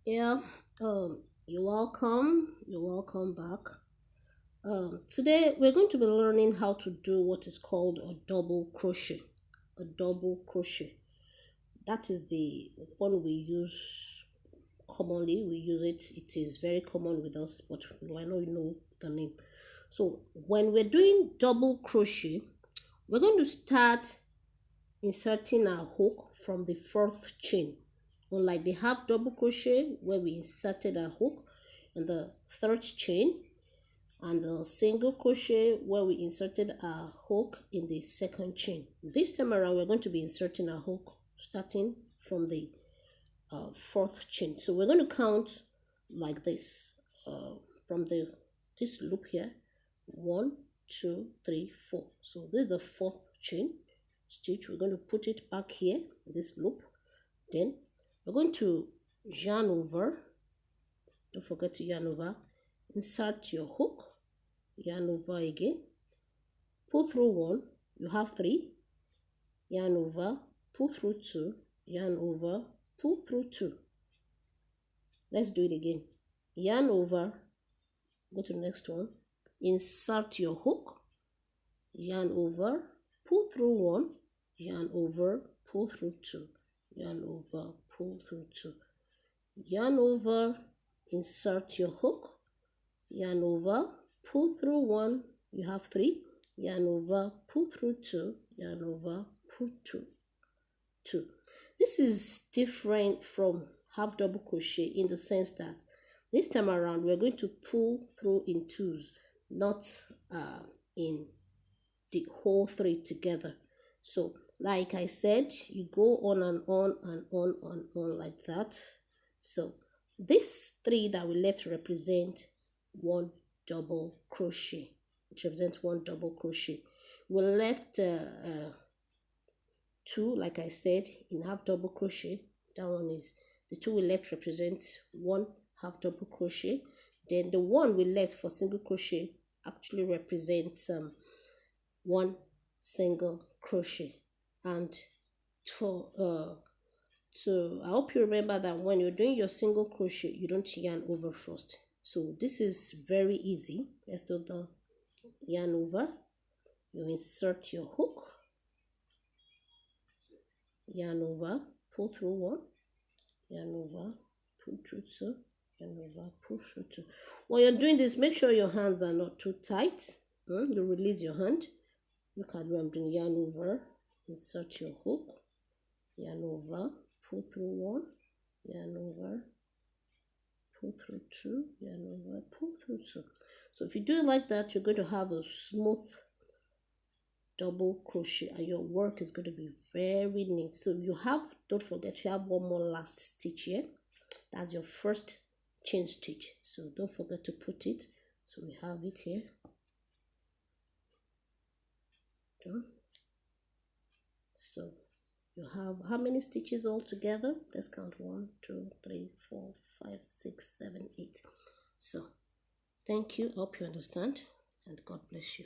Yeah, you're welcome back. Today we're going to be learning how to do what is called a double crochet. A double crochet. That is the one we use commonly. We use it. It is very common with us, but I know you know the name. So when we're doing double crochet, we're going to start inserting our hook from the fourth chain. Unlike the half double crochet where we inserted our hook in the third chain, and the single crochet where we inserted our hook in the second chain. This time around we're going to be inserting our hook starting from the fourth chain. So we're going to count like this from this loop here: 1, 2, 3, 4. So this is the fourth chain stitch. We're going to put it back here, this loop. Then we're going to yarn over. Don't forget to yarn over. Insert your hook, yarn over again, pull through 1, you have 3, yarn over, pull through 2, yarn over, pull through 2. Let's do it again. Yarn over, go to the next one, insert your hook, yarn over, pull through 1, yarn over, pull through 2, yarn over, pull through 2, yarn over, insert your hook, yarn over, pull through 1, you have 3, yarn over, pull through 2, yarn over, pull through 2. This is different from half double crochet in the sense that this time around we're going to pull through in twos, not in the whole 3 together. So like I said, you go on and on and on and on like that. So these 3 that we left represent one double crochet. It represents one double crochet. We left 2, like I said, in half double crochet. That one is the 2 we left represents one half double crochet. Then the 1 we left for single crochet actually represents one single crochet. And I hope you remember that when you're doing your single crochet, you don't yarn over first. So this is very easy. Let's do the yarn over. You insert your hook, yarn over, pull through 1, yarn over, pull through 2, yarn over, pull through 2. When you're doing this, make sure your hands are not too tight. You release your hand. Look at where I'm doing. Yarn over, insert your hook, yarn over, pull through 1, yarn over, pull through 2, yarn over, pull through 2. So if you do it like that, you're going to have a smooth double crochet and your work is going to be very neat. So you have, don't forget, you have one more last stitch here. That's your first chain stitch, so don't forget to put it. So we have it here. Done. So you have how many stitches all together? Let's count. 1, 2, 3, 4, 5, 6, 7, 8. So thank you. Hope you understand, and God bless you.